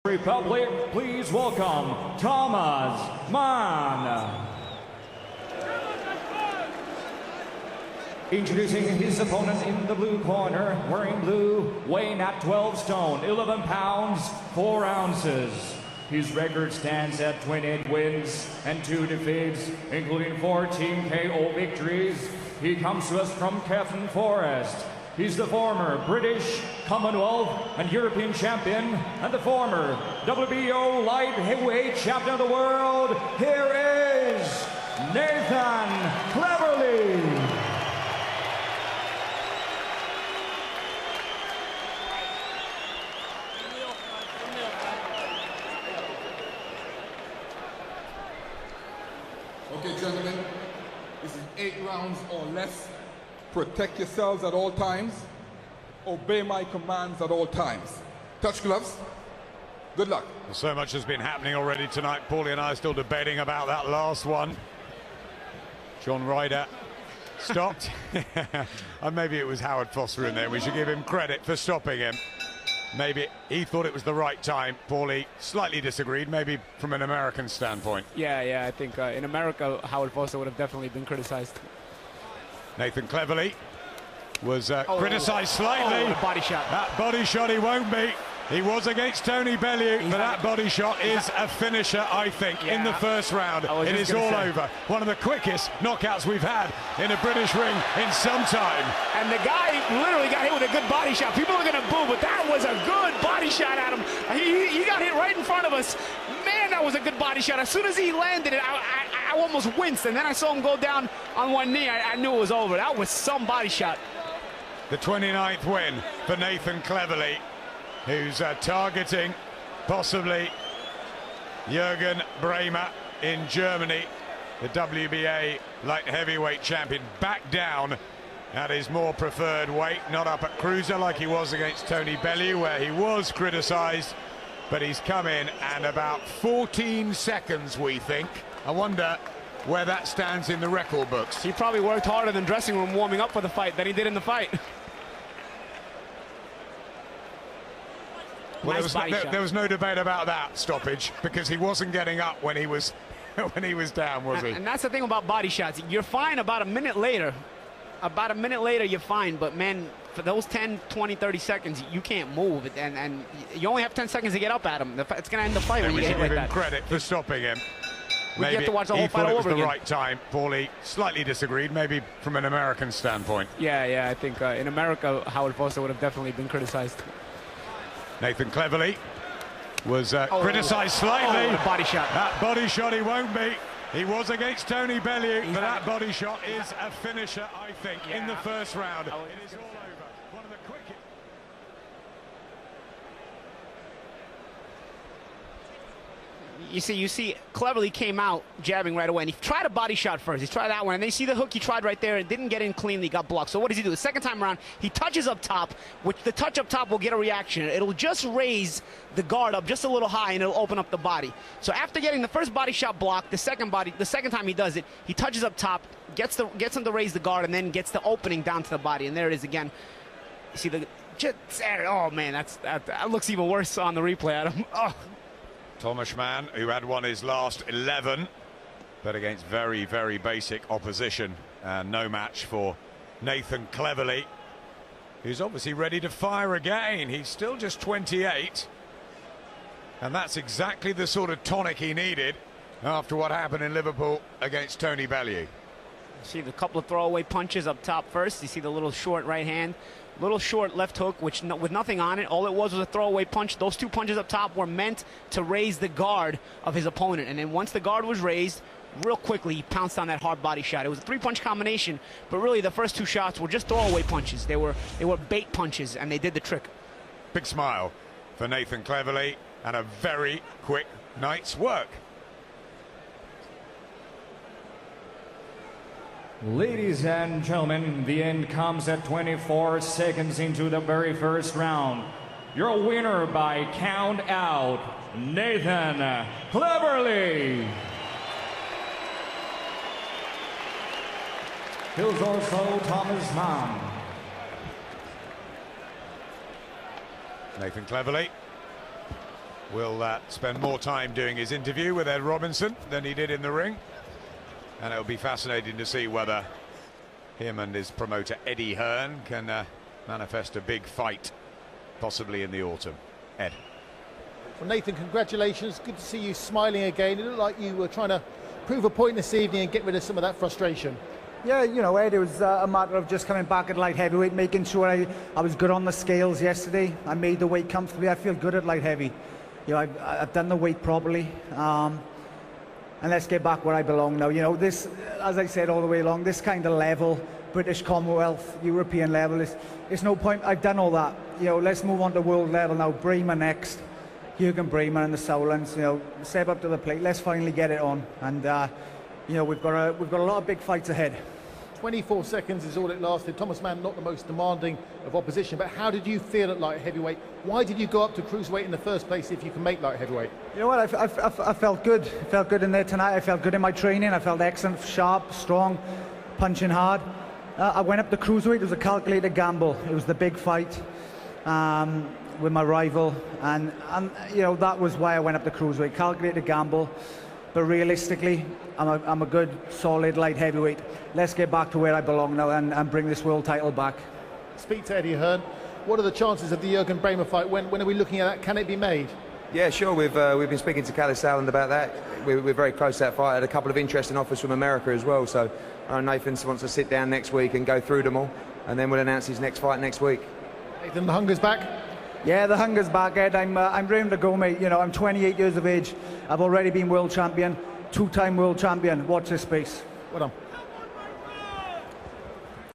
Republic, please welcome Tomas Man. Introducing his opponent in the blue corner, wearing blue, weighing at 12 stone, 11 pounds, 4 ounces. His record stands at 28 wins and 2 defeats, including 14 KO victories. He comes to us from Kefton Forest. He's the former British, Commonwealth, and European champion, and the former WBO light heavyweight champion of the world. Here is Nathan Cleverly. Okay, gentlemen, this is 8 rounds or less. Protect yourselves at all times. Obey my commands at all times. Touch gloves. Good luck. Well, so much has been happening already tonight. Paulie and I are still debating about that last one. John Ryder stopped. And maybe it was Howard Foster in there. We should give him credit for stopping him. Maybe he thought it was the right time. Paulie slightly disagreed, maybe from an American standpoint. Yeah, I think in America, Howard Foster would have definitely been criticized. Nathan Cleverly was criticised slightly. The body shot. That body shot he won't beat. He was against Tony Bellew, but that body shot is a finisher, I think, in the first round. It is all over. One of the quickest knockouts we've had in a British ring in some time. And the guy literally got hit with a good body shot. People are going to boo, but that was a good body shot at him. He got hit right in front of us. Man, that was a good body shot. As soon as he landed it, I almost winced, and then I saw him go down on one knee. I knew it was over. That was some body shot. The 29th win for Nathan Cleverly, who's targeting possibly Jürgen Bremer in Germany, the WBA light heavyweight champion, back down at his more preferred weight, not up at cruiser like he was against Tony Bellew, where he was criticised, but he's come in and about 14 seconds, we think. I wonder where that stands in the record books. He probably worked harder than dressing room warming up for the fight than he did in the fight. Well, there was no debate about that stoppage, because he wasn't getting up when he was down, was he? And that's the thing about body shots. You're fine about a minute later. About a minute later, you're fine. But, man, for those 10, 20, 30 seconds, you can't move. And you only have 10 seconds to get up at him. It's going to end the fight when you get hit like that. We should give him credit for stopping him. We get to watch the whole fight all over again. He thought it was the right time. Paulie slightly disagreed, maybe from an American standpoint. Yeah, I think in America, Howard Foster would have definitely been criticized. Nathan Cleverly was criticised slightly. The body shot. That body shot he won't beat. He was against Tony Bellew, but that body shot is a finisher, I think, in the first round. It is all over. One of the quickest. You see, Cleverly came out jabbing right away, and he tried a body shot first. He tried that one, and then you see the hook he tried right there and didn't get in cleanly, got blocked. So what does he do? The second time around, he touches up top, which the touch up top will get a reaction. It'll just raise the guard up just a little high, and it'll open up the body. So after getting the first body shot blocked, the second time he does it, he touches up top, gets him to raise the guard, and then gets the opening down to the body. And there it is again. You see the oh man, that looks even worse on the replay, Adam. Oh. Tomas Man, who had won his last 11, but against very, very basic opposition. And no match for Nathan Cleverly, who's obviously ready to fire again. He's still just 28. And that's exactly the sort of tonic he needed after what happened in Liverpool against Tony Bellew. See the couple of throwaway punches up top first. You see the little short right hand, little short left hook, which with nothing on it. All it was a throwaway punch. Those two punches up top were meant to raise the guard of his opponent. And then once the guard was raised, real quickly, he pounced on that hard body shot. It was a 3-punch combination, but really the first 2 shots were just throwaway punches. They were bait punches, and they did the trick. Big smile for Nathan Cleverly, and a very quick night's work. Ladies and gentlemen, the end comes at 24 seconds into the very first round. Your winner by count out, Nathan Cleverly. Here's also Tomas Man. Nathan Cleverly will spend more time doing his interview with Ed Robinson than he did in the ring. And it'll be fascinating to see whether him and his promoter Eddie Hearn can manifest a big fight, possibly in the autumn. Ed. Well, Nathan, congratulations. Good to see you smiling again. It looked like you were trying to prove a point this evening and get rid of some of that frustration. Yeah, you know, Ed, it was a matter of just coming back at light heavyweight, making sure I was good on the scales yesterday. I made the weight comfortably. I feel good at light heavy. You know, I've done the weight properly. And let's get back where I belong now. You know, this, as I said all the way along, this kind of level, British Commonwealth, European level, it's no point. I've done all that. You know, let's move on to world level now. Bremer next. Jürgen Bremer and the Sauerlands, you know, step up to the plate. Let's finally get it on. And, you know, we've got a lot of big fights ahead. 24 seconds is all it lasted. Tomas Man, not the most demanding of opposition, but how did you feel at light heavyweight? Why did you go up to cruiserweight in the first place if you can make light heavyweight? You know what, I felt good. I felt good in there tonight. I felt good in my training. I felt excellent, sharp, strong, punching hard. I went up to cruiserweight. It was a calculated gamble. It was the big fight with my rival, and you know, that was why I went up to cruiserweight. Calculated gamble. But realistically, I'm a good, solid light heavyweight. Let's get back to where I belong now and bring this world title back. Speak to Eddie Hearn. What are the chances of the Jürgen Bremer fight? When are we looking at that? Can it be made? Yeah, sure. We've been speaking to Callis Sauerland about that. We're very close to that fight. I had a couple of interesting offers from America as well. So Nathan wants to sit down next week and go through them all, and then we'll announce his next fight next week. Nathan, the hunger's back. Yeah, the hunger's back, Ed. I'm ready to go, mate. You know, I'm 28 years of age. I've already been world champion, two-time world champion. Watch this space. Well done.